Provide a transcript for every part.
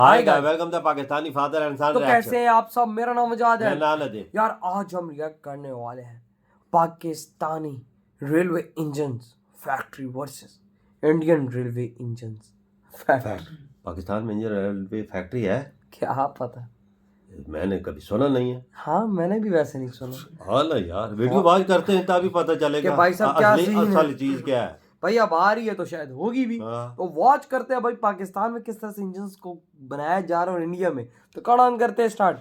Hi guys, welcome the Pakistani father and son. तो कैसे हैं आप सब? मेरा नाम आजाद है यार। आज हम रिएक्ट करने वाले हैं Pakistani railway engines factory versus Indian railway engines factory. Pakistan में इंजन रेलवे फैक्ट्री है? क्या पता, मैंने कभी सुना नहीं है। हाँ मैंने भी वैसे नहीं सुना। हाँ ना यार, वीडियो वॉच करते हैं तभी पता चलेगा कि भाई साहब क्या असल चीज क्या है। भाई अब आ रही है तो शायद होगी भी। तो वॉच करते हैं भाई पाकिस्तान में किस तरह से इंजन्स को बनाया जा रहा है और इंडिया में। तो कौन करते हैं स्टार्ट।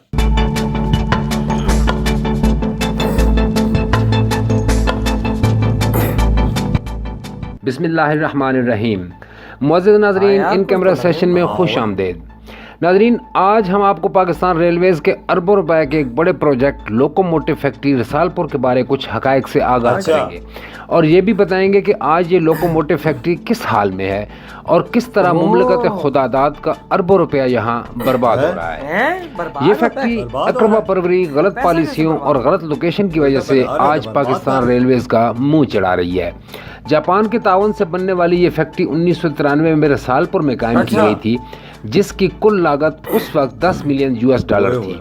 बिस्मिल्लाहिर्रहमानिर्रहीम। मुअज़्ज़िज़ नाज़रीन, इन कैमरा सेशन में खुश आमदेद। नाज़रीन, आज हम आपको पाकिस्तान रेलवेज़ के अरबों रुपए के एक बड़े प्रोजेक्ट लोकोमोटिव फैक्ट्री रसालपुर के बारे कुछ हक़ाइक़ से आगाह करेंगे और ये भी बताएंगे कि आज ये लोकोमोटिव फैक्ट्री किस हाल में है और किस तरह मुमलकत खुदादाद का अरबों रुपया यहाँ बर्बाद हो रहा है। ये फैक्ट्री अकरबा परवरी, गलत पॉलिसियों और गलत लोकेशन की वजह से आज पाकिस्तान रेलवेज़ का मुँह चढ़ा रही है। जापान के ताउन से बनने वाली ये फैक्ट्री 1993 में रसालपुर में कायम की गई थी, जिसकी कुल लागत उस वक्त 10 मिलियन US डॉलर थी,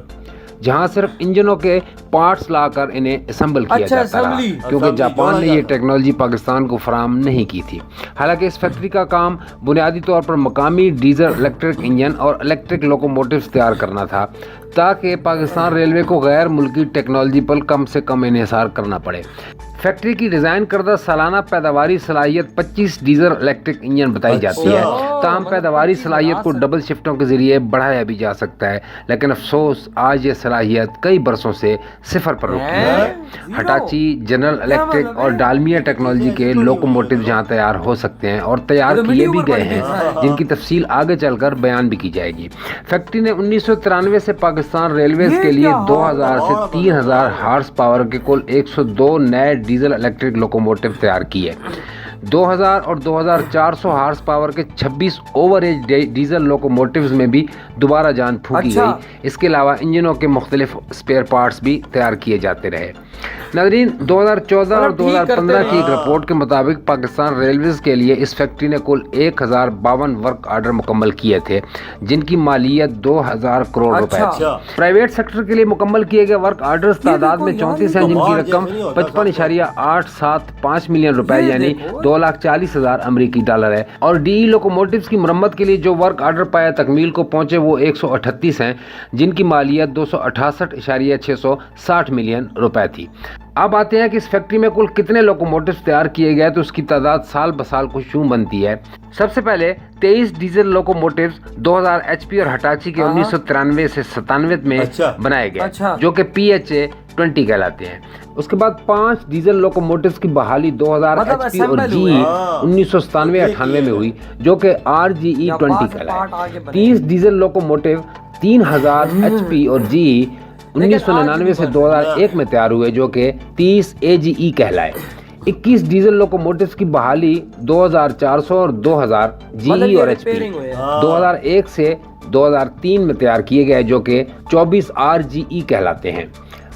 जहां सिर्फ इंजनों के पार्ट्स लाकर इन्हें असेंबल किया जाता रहा, क्योंकि जापान ने ये टेक्नोलॉजी पाकिस्तान को फराहम नहीं की थी। हालांकि इस फैक्ट्री का काम बुनियादी तौर पर मकामी डीजल इलेक्ट्रिक इंजन और इलेक्ट्रिक लोकोमोटिव्स तैयार करना था, ताकि पाकिस्तान रेलवे को गैर मुल्की टेक्नोलॉजी पर कम से कम इन्हिसार करना पड़े। फैक्ट्री की डिज़ाइन करदा सालाना पैदावारी सलाहियत 25 डीजल इलेक्ट्रिक इंजन बताई जाती है। ताम पैदावारी सलाहियत को डबल शिफ्टों के ज़रिए बढ़ाया भी जा सकता है, लेकिन अफसोस आज ये सलाहियत कई बरसों से सिफर पर रुकी है। हटाची, जनरल इलेक्ट्रिक और डालमिया टेक्नोलॉजी के लोकोमोटिव जहाँ तैयार हो सकते हैं और तैयार किए भी गए हैं, जिनकी तफसील आगे चलकर बयान भी की जाएगी। फैक्ट्री ने 1993 से पाकिस्तान रेलवेज के लिए 2000 से 3000 हार्स पावर के कुल 102 नए डीजल इलेक्ट्रिक लोकोमोटिव तैयार किए। 2000 और 2400 हार्स पावर के 26 ओवर एज डीजल लोकोमोटिव्स में भी दोबारा जान फूकी गई। इसके अलावा इंजनों के मुख्तलिफ स्पेयर पार्ट्स भी तैयार किए जाते रहे। नाज़रीन, 2014 और 2015 की एक रिपोर्ट के मुताबिक पाकिस्तान रेलवेज के लिए इस फैक्ट्री ने कुल 1052 वर्क आर्डर मुकम्मल किए थे, जिनकी मालियत 2000 करोड़ रुपए थी। प्राइवेट सेक्टर के लिए मुकम्मल किए गए वर्क आर्डर्स तादाद में 34 हैं, जिनकी रकम 55.875 मिलियन रुपए यानी 2,40,000 अमेरिकी डॉलर है। और डीई लोकोमोटिव्स की मरम्मत के लिए जो वर्क आर्डर पाया तकमील को पहुंचे वो 138 हैं, जिनकी मालियत 268.660 मिलियन रुपए थी। अब आते हैं कि इस फैक्ट्री में कुल कितने लोकोमोटिव्स तैयार किए गए, तो उसकी तादाद साल ब साल कुछ यूं बनती है। सबसे पहले 23 डीजल लोकोमोटिव्स 2000 HP और हटाची के 1993 से 97 में बनाए गए, जो कि PHA 20 कहलाते हैं। उसके बाद 5 डीजल लोकोमोटिव्स की बहाली 2000 HP और GE 1997-98 में हुई, जो कि RGE 20 कहलाए। 30 डीजल लोकोमोटिव 3000 HP और GE 1999 से 2001 में तैयार हुए, जो कि 30 AGE कहलाए। 21 डीजल लोकोमोटिव्स की बहाली 2400 और 2000 GE और HP 2001 से 2003 में तैयार किए गए, जो कि 24 RGE कहलाते हैं।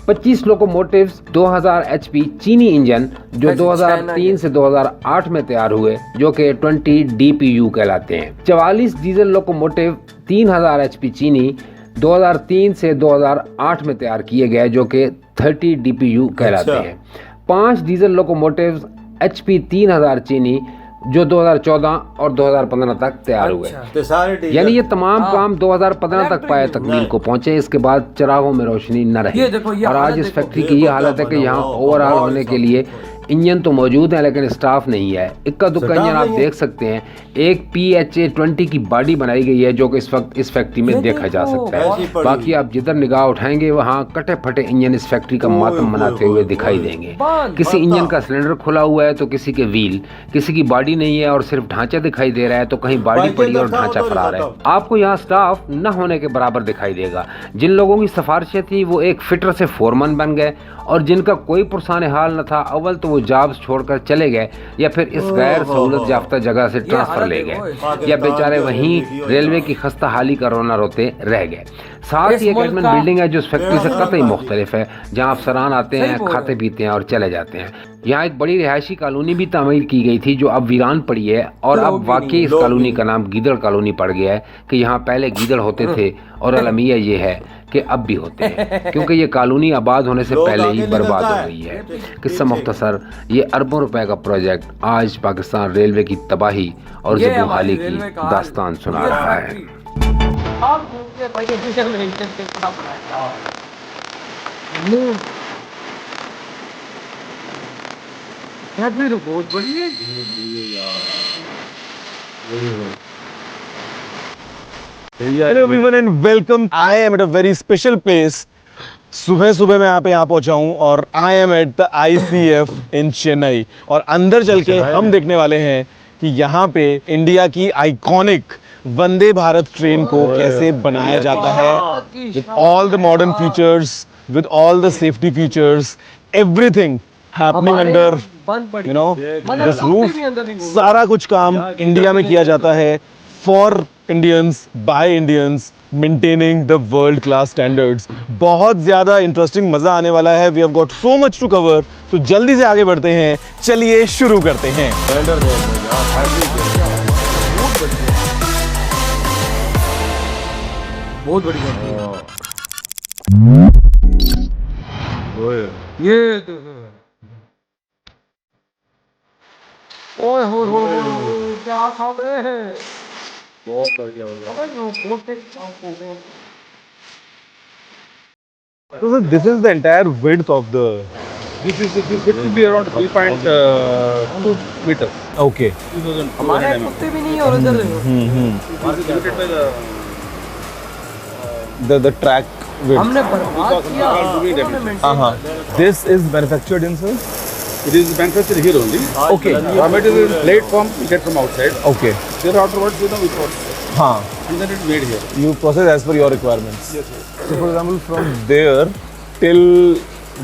25 लोकोमोटिव्स 2000 HP चीनी इंजन जो 2003 से 2008 में तैयार हुए, जो कि 20 DPU कहलाते हैं। 44 डीजल लोकोमोटिव 3000 HP चीनी 2003 से 2008 में तैयार किए गए, जो कि 30 DPU कहलाते हैं। 5 डीजल लोकोमोटिव्स HP 3000 चीनी जो 2014 और 2015 तक तैयार हुए, यानी ये तमाम काम 2015 तक पाए तकमील को पहुंचे। इसके बाद चिरागों में रोशनी न रही और आज इस फैक्ट्री की ये हालत है कि यहाँ ओवरऑल होने के लिए इंजन तो मौजूद है, लेकिन स्टाफ नहीं है। इक्का दुक्का इंजन आप देख सकते हैं। एक PHA 20 की बॉडी बनाई गई है, जो कि इस वक्त इस फैक्ट्री में देखा जा सकता है। बाकी आप जिधर निगाह उठाएंगे वहाँ कटे फटे इंजन इस फैक्ट्री का मातम मनाते हुए दिखाई देंगे। किसी इंजन का सिलेंडर खुला हुआ है तो किसी के व्हील, किसी की बॉडी नहीं है और सिर्फ ढांचा दिखाई दे रहा है, तो कहीं बॉडी पड़ी और ढांचा फरार है। आपको यहाँ स्टाफ न होने के बराबर दिखाई देगा। जिन लोगों की सिफारिशें थी वो एक फिटर से फोरमैन बन गए, और जिनका कोई पुरसाने हाल न था, अव्वल तो वो जॉब्स छोड़कर चले गए या फिर इस गैर सहूलत याफ्ता जगह से ट्रांसफर ले गए, या बेचारे वहीं रेलवे की खस्ता हाली का रोना रोते रह गए। साथ ही एक एडमिन बिल्डिंग है जो इस फैक्ट्री से कतई मुख्तलिफ है, जहाँ अफसरान आते हैं, खाते पीते हैं और चले जाते हैं। यहाँ एक बड़ी रिहायशी कॉलोनी भी तामीर की गई थी जो अब वीरान पड़ी है और अब वाकई इस कॉलोनी का नाम गीदड़ कॉलोनी पड़ गया है कि यहाँ पहले गीदड़ होते थे और अलमिया ये है कि अब भी होते हैं क्योंकि ये कॉलोनी आबाद होने से पहले ही बर्बाद हो गई है। किस्सा मुख्तसर, ये अरबों रुपए का प्रोजेक्ट आज पाकिस्तान रेलवे की तबाही और ज़बूहाली की दास्तान सुना रहा है। Hello everyone and welcome. I am at a very special place. सुबह मैं यहाँ पहुँचा हूँ और I am at the ICF इन चेन्नई और अंदर चल के हम देखने वाले हैं कि यहाँ पे इंडिया की आइकॉनिक वंदे भारत ट्रेन को कैसे बनाया जाता है with all the modern features, with all the safety features, everything happening under you know this roof. सारा कुछ काम इंडिया में किया जाता है for Indians by Indians, maintaining the world class standards. बहुत ज़्यादा इंटरेस्टिंग, मज़ा आने वाला है। We have got so much to cover, तो जल्दी से आगे बढ़ते हैं। चलिए शुरू करते हैं। बहुत बड़ी कंपनी है ये तो ओए हो क्या खाओ रे। बहुत बढ़िया हो गया। So this is the entire width of the. This will be around 3.2 meters. Okay. हमारे कुत्ते भी नहीं और इधर Limited by The track width. हमने बर्बाद किया। This is manufactured in sir. it is manufactured here only. Okay. Raw material is laid from you get from outside. Okay. There afterwards we process हाँ. and then it's made here. You process as per your requirements. Yes, yes. So for example, from there till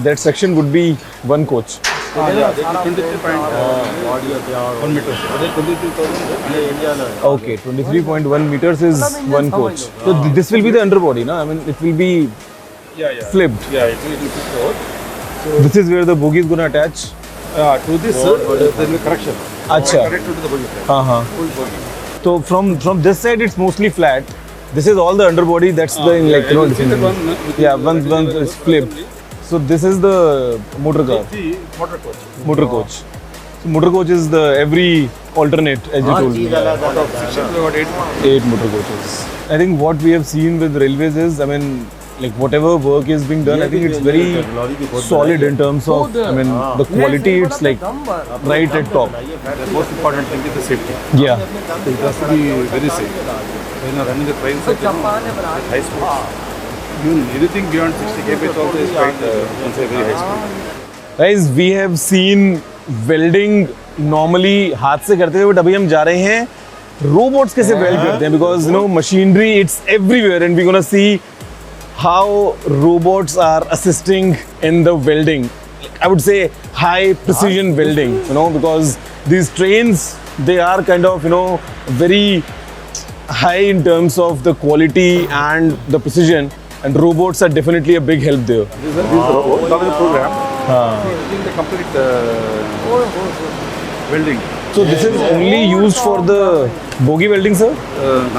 that section would be one coach. Yeah, that is 23.1 meters. That is 23,000. Okay, 23.1 meters is one coach. So this will be the underbody, no? I mean, it will be Yeah. flipped. Yeah, it will be flipped over. This is where the bogie is gonna attach. To this, there is a correction. Acha. Correct to the body. Full body. So from this side it's mostly flat. This is all the underbody. That's the like you know. see that one, Yeah, one is flipped. So this is the motor car, The motor coach. motor coach. So motor coach is the every alternate, as you told me. Out of 6 we got 8. 8 motor coaches. I think what we have seen with railways is, I mean, like whatever work is being done, I think it's very solid in terms of, I mean, the quality. It's like right at top. The most important thing is the safety. Yeah. It has to be very safe. When you are running the train set, high speed. Anything beyond 60 km also is quite very high speed. Guys, we have seen welding normally हाथ से करते थे, but अभी हम जा रहे हैं robots कैसे weld करते हैं, because you know machinery it's everywhere and we're gonna see how robots are assisting in the welding. I would say high precision welding, you know, because these trains they are kind of you know very high in terms of the quality and the precision, and robots are definitely a big help there. This robot, now the program, using the complete welding. So this is only used for the bogie welding, sir?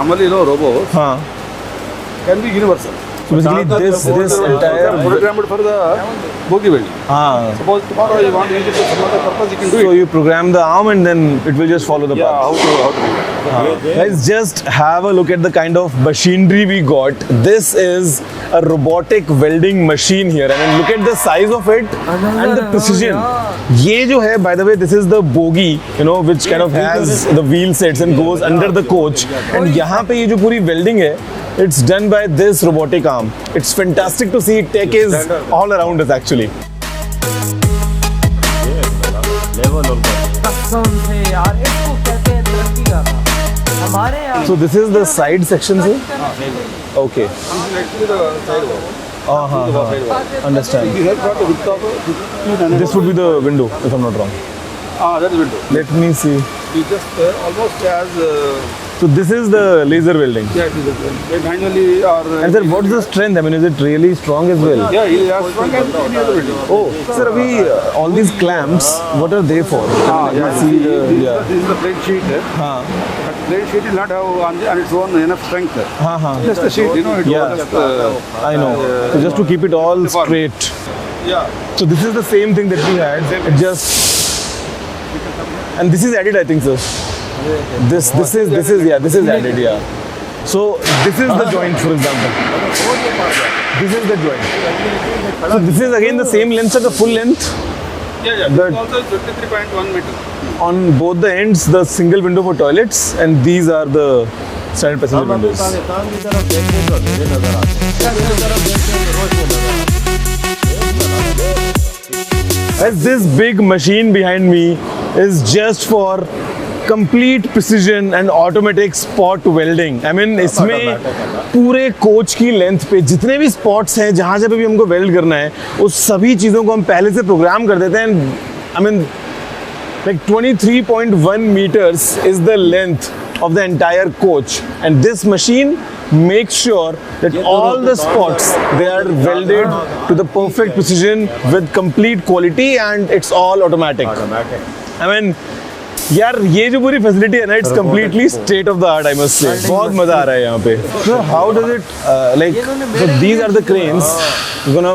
Normally, robots हाँ. can be universal. So basically this entire Programmed for the bogie welding. हाँ. Suppose tomorrow you want to use it for some other purpose, you can do So it. you program the arm and then it will just follow the Yeah, path. how to do it. Guys, just have a look at the kind of machinery we got. This is a robotic welding machine here. I mean, look at the size of it and the precision. ये जो है, by the way, this is the bogie, you know, which kind of has the wheel sets and goes under the coach. And यहाँ पे ये जो पूरी welding है, it's done by this robotic arm. It's fantastic to see. Tech is all around us actually. कसम से यार, इसको कहते हैं तरक्की करना। हमारे यहाँ So this is the side section, sir? Okay. This is actually the side wall. Side wall. Understand. We have got the width of 15 This would be the window, if I'm not wrong. that is window. Let me see. We just almost as So this is the laser welding. Yeah, it is a manually or. And sir, what is the strength? I mean, is it really strong as well? Yeah, it is strong as any other building. Oh, sir, abhi, all these clamps, what are they for? Yeah, See the, yeah. This is the plate sheet. हाँ, But plate sheet will not have on its own enough strength. हाँ, हाँ. Just a sheet, you know, it Yeah. was just. I know. So just to keep it all straight. Yeah. So this is the same thing that we had. It just, and this is added, I think, sir. This is added, yeah. So this is the joint, for example. This is the joint. So this is again the same length, sir, the full length. Yeah. But- It's also 23.1 meter. On both the ends, the single window for toilets, and these are the standard passenger windows. Pakistan की तरफ देखने तो अंधेरे नजर आते हैं दूसरी तरफ देखते हैं तो रोशनी नजर आती As this big machine behind me is just for complete precision and automatic spot welding. I mean, इसमें पूरे कोच की लेंथ पे जितने भी स्पॉट्स हैं जहाँ जहाँ पे भी हमको वेल्ड करना है उस सभी चीज़ों को हम पहले से प्रोग्राम कर देते हैं. I mean, like 23.1 meters is the length of the entire coach, and this machine makes sure that all the spots they are welded to the perfect precision with complete quality, and it's all automatic. I mean, यार ये जो पूरी facility है ना, it's completely state of the art, I must say. बहुत मजा आ रहा है यहाँ पे. So how does it like, so these are the cranes gonna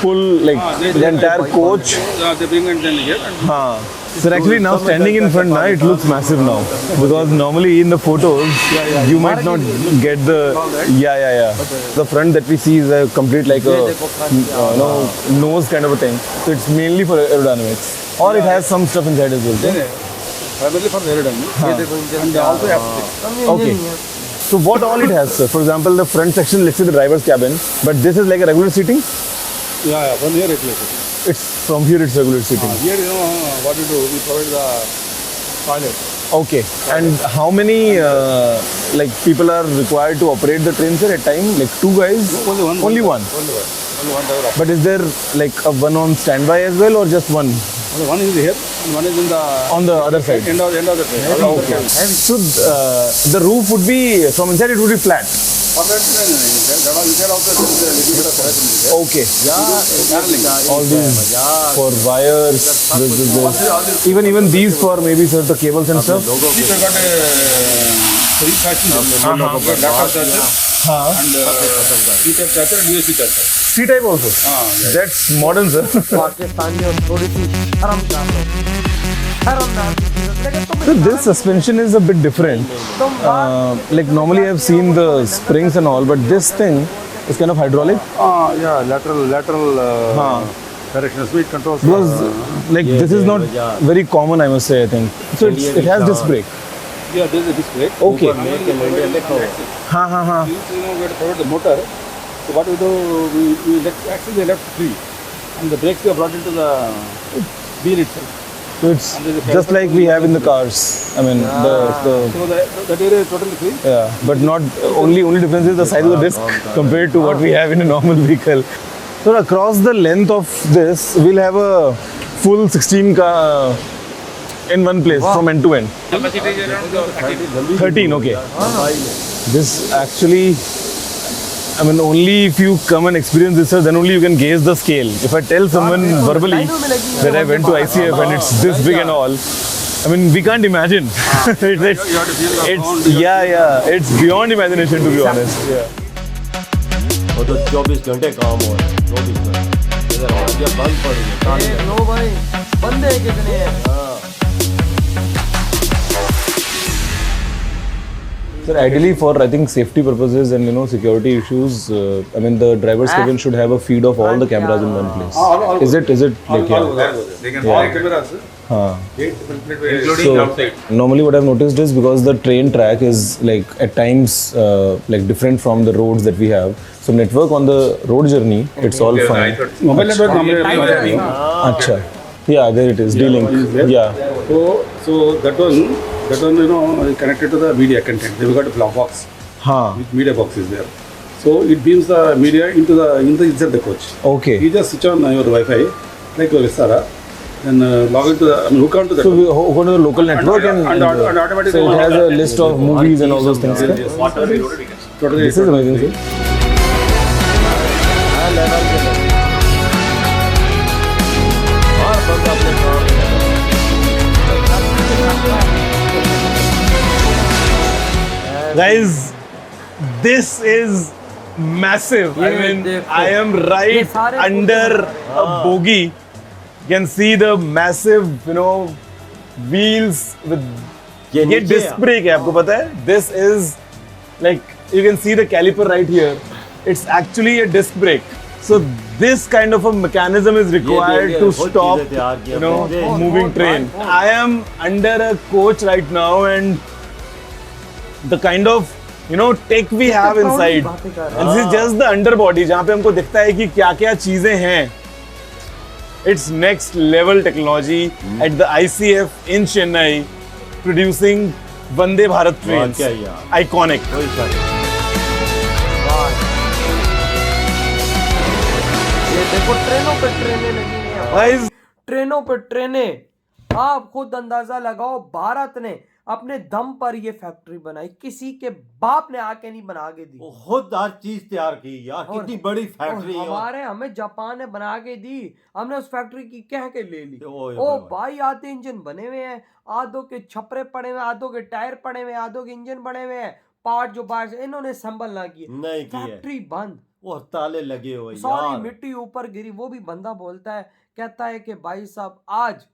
pull like the entire coach. They bring and then here. And हाँ. So actually now standing in front now, it looks massive now, because normally in the photos you might not get the the front that we see is a complete like a nose kind of a thing. So it's mainly for aerodynamics, or it has some stuff inside as well. primarily for aerodynamics. And also aesthetics. Okay. So what all it has, sir? For example, the front section, let's say the driver's cabin, but this is like a regular seating. Yeah, from here it is. It's from here it's regular seating. Here, you know, what we do, we provide the toilet. Okay. And how many like people are required to operate the train, sir, at time? Like two guys? Only one. Only one. Only one driver. But is there like a one on standby as well, or just one Only one is here, and one is in the on the other side? end of the train. Okay. So the roof would be, from inside it would be flat. For that, inside also there is a little bit of terrace in here. Okay. Paneling. All these for wires, this. Even these for maybe, sir, the cables and stuff. We got a three factions. Laptop charger and E-type charger and USB charger. C-type also. That's modern, sir. पाकिस्तानियों थोड़ी सी शर्म नाम की चीज़ है। लेकिन तुम So this suspension is a bit different. Like normally I've seen the springs and all, but this thing is kind of hydraulic. Yeah, lateral direction speed controls. Because like this is not very common, I must say, I think. So it has disc brake. Yeah, there is a disc brake. Okay. हाँ हाँ हाँ. You know, we have to provide the motor. So what we do, we actually left free, and the brakes are brought into the wheel itself. So it's just like we have in the cars. I mean the So that area is totally free. yeah, but not only difference is the size of the disc compared to what we have in a normal vehicle. So across the length of this, we'll have a full 16 car in one place from end to end. Capacity is around 13, okay. This actually, I mean, only if you come and experience this, sir, then only you can gauge the scale. If I tell someone verbally that I went to ICF and it's this big and all, I mean, we can't imagine. It's beyond imagination, to be honest. Yeah. वो तो 24 घंटे काम हो रहा है 24 घंटे इधर और जब बंद पड़ी है लो भाई बंदे कितने हैं Sir, ideally for I think safety purposes and security issues, I mean the driver's cabin should have a feed of all the cameras in one place. Is it like They can all cameras, हाँ. including outside. Normally what I've noticed is because the train track is like at times like different from the roads that we have. So network on the road journey, it's all fine. Mobile network normally. Acha. Yeah, there it is. D-Link. Yeah. So that one is connected to the media content. They've got a block box. हाँ. With media box is there. So it beams the media inside the coach. Okay. You just switch on your Wi-Fi like your Vistara, then log into the, hook onto the. So we go to the local network and automatically. so it has a list of movies and all those things. Yes, Yeah? yes. Whatever you loaded, you can see. Totally. This is amazing, sir. Her level के लोग हर बंदा अपने काम में लगा है। Guys, this is massive. I ये mean, देखो। I am ये right सारे under a bogie. You can see the massive, wheels with ये ये नीचे disc brake है, आपको पता है? This is like you can see the caliper right here. It's actually a disc brake. So this kind of a mechanism is required देखिए, to बहुत stop, चीज़ें तैयार की हमने। moving बहुत, train. बहुत। I am under a coach right now, and the kind of tech we have inside. बातें कर रहे And this is just the underbody जहाँ पे हमको दिखता है कि क्या क्या चीजें हैं. It's next level technology at the ICF in Chennai, producing Vande Bharat trains. क्या यार। Iconic. कोई शक नहीं। ये देखो ट्रेनों पे ट्रेनें लगी हैं Guys, ट्रेनों पे ट्रेनें। आप खुद अंदाजा लगाओ, भारत ने अपने दम पर ये फैक्ट्री बनाई, किसी के बाप ने आके नहीं बना के दी। वो खुद हर चीज तैयार की यार, और- कितनी बड़ी और फैक्ट्री है। हमारे हमें जापान ने बना के दी, हमने उस फैक्ट्री की कह के ले ली। ओए ओ होए। भाई, आधे इंजन बने हुए हैं, आधों के छपरे पड़े हुए हैं, आधों के टायर पड़े हुए हैं, आधों के इंजन बने हुए हैं, पार्ट जो बाहर से इन्होंने संभल ना किए, नहीं किए। फैक्ट्री बंद, वो ताले लगे हुए सारी यार। मिट्टी ऊपर गिरी। वो भी बंदा बोलता है, कहता है कि भाई साहब आज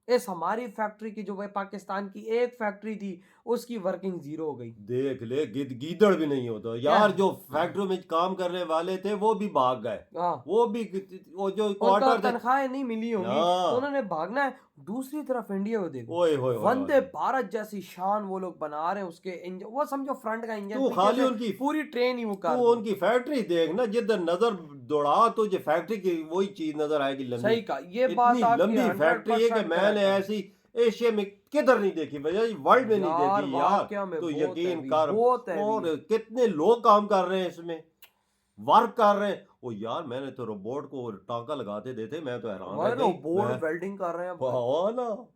इस हमारी फैक्ट्री की, जो पाकिस्तान की एक फैक्ट्री थी, उसकी वर्किंग जीरो हो गई। देख ले, गीदड़ भी नहीं होता यार। जो फैक्ट्री में काम करने वाले थे वो भी भाग गए। हाँ, वो जो उनको क्वार्टर थे। तनख्वाहें नहीं मिली होंगी, हाँ। तो उन्होंने भागना है। दूसरी तरफ इंडिया को देखो, ओए होए होए वंदे होए। भारत जैसी शान वो लोग बना रहे हैं। उसके इंजन, वो समझो फ्रंट का इंजन, तू पीछे खाली से उनकी पूरी ट्रेन ही वो कर तू दो। उनकी फैक्ट्री देख ना, जिधर नजर दौड़ा तो जो फैक्ट्री की वही चीज नजर आएगी लंबी। सही कहा, ये बात इतनी आपकी लंबी 100% फैक्ट्री है कि मैंने correct है। ऐसी एशिया में किधर नहीं देखी भैया, वर्ल्ड में नहीं यार, देखी वाकया यार। में तो बहुत यकीन heavy, कर। बहुत heavy। और कितने लोग काम कर रहे हैं इसमें, वर्क कर रहे हैं। ओ यार, मैंने तो रोबोट को टांका लगाते देखे, मैं तो हैरान रह गई। रोबोट मैं- वेल्डिंग कर रहे हैं भाई। हाँ ना,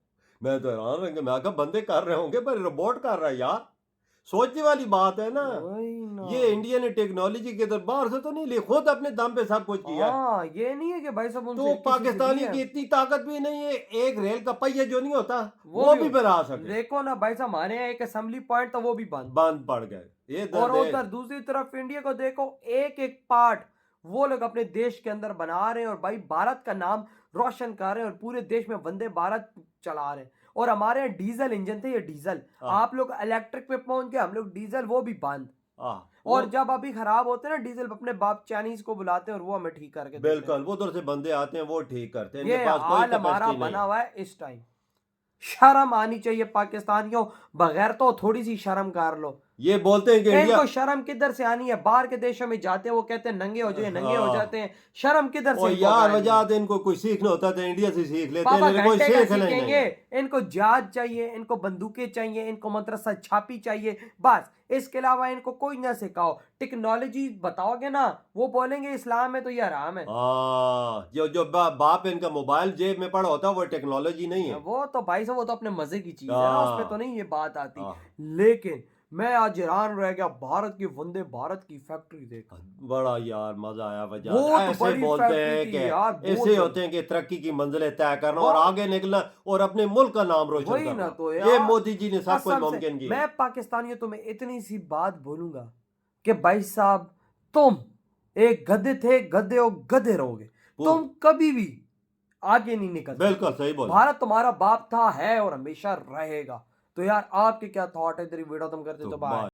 मैं तो हैरान रह गया। मैं कहा बंदे कर रहे होंगे पर रोबोट कर रहा है यार। सोचने वाली बात है ना। वही ना। ये इंडिया ने टेक्नोलॉजी के तरफ बाहर से तो नहीं ली, खुद अपने दम पे सब कुछ किया है। हाँ, ये नहीं है कि भाई साहब उनसे तो किसी से पाकिस्तानी ली है। की इतनी ताकत भी नहीं है, एक रेल का पहिया जो नहीं होता वो वो भी भी बना सके। देखो ना भाई साहब, हमारे यहाँ एक असेंबली पॉइंट था, वो भी बंद। बंद पड़ गए ये और दर्द है। उधर दूसरी तरफ इंडिया को देखो, एक एक पार्ट वो लोग अपने देश के अंदर बना रहे हैं, और भाई भारत का नाम रोशन कर रहे हैं, और पूरे देश में वंदे भारत चला रहे हैं। और हमारे यहाँ डीजल इंजन थे, ये डीजल, हाँ। आप लोग इलेक्ट्रिक पे पहुंच गए, हम लोग डीजल, वो भी बंद। हाँ, और जब अभी खराब होते हैं ना डीजल, अपने बाप चाइनीज को बुलाते हैं और वो हमें ठीक करके देते हैं। बिल्कुल, वो उधर से बंदे आते हैं, वो ठीक करते हैं। ये इनके पास कोई हाल हमारा कैपेसिटी नहीं बना है। हुआ है इस टाइम। शर्म आनी चाहिए पाकिस्तानियों, बगैर तो थोड़ी सी शर्म कर लो। ये बोलते हैं कि इंडिया इनको शर्म किधर से आनी है? बाहर के देशों में जाते हैं, वो कहते हैं नंगे हो जाए, नंगे हो हाँ। जाते हैं। शर्म किधर से और इनको यार आएगी? वजह तो इनको कोई सीखना होता तो इंडिया से सीख लेते पापा हैं, लेकिन कोई घंटे का सीखना ही सीखेंगे, नहीं। इनको जहाज चाहिए, इनको बंदूकें चाहिए, इनको मदरसा छापी चाहिए, बस। इसके अलावा इनको कोई ना सिखाओ। टेक्नोलॉजी बताओगे ना, वो बोलेंगे इस्लाम में तो ये हराम है। हाँ, जो बाप इनका मोबाइल जेब में पड़ा होता है वो टेक्नोलॉजी नहीं है। वो तो भाई साहब, वो तो अपने मजे की चीज है ना, हाँ। उसमें तो नहीं ये बात आती। हाँ। लेकिन मैं आज हैरान रह गया, भारत की वंदे भारत की फैक्ट्री देख। बड़ा यार मजा आया वजह। बहुत ऐसे बड़ी बोलते हैं फैक्ट्री कि थी यार, बहुत ऐसे बड़ी। होते हैं कि तरक्की की मंजिलें तय करना और बहुत। आगे निकलना और अपने मुल्क का नाम रोशन वही करना। ना, तो ये यार, मोदी जी ने सब कुछ कसम से, मुमकिन किया। मैं पाकिस्तानियों तुम्हें इतनी सी बात बोलूंगा कि भाई साहब, तुम एक गधे थे, गधे हो, गधे रहोगे। तुम कभी भी आगे नहीं निकल सकते। बिल्कुल सही बोला। भारत तुम्हारा बाप था, है और हमेशा रहेगा। तो यार, आपके क्या थॉट है? तेरी वीडियो तुम करते तो बाय।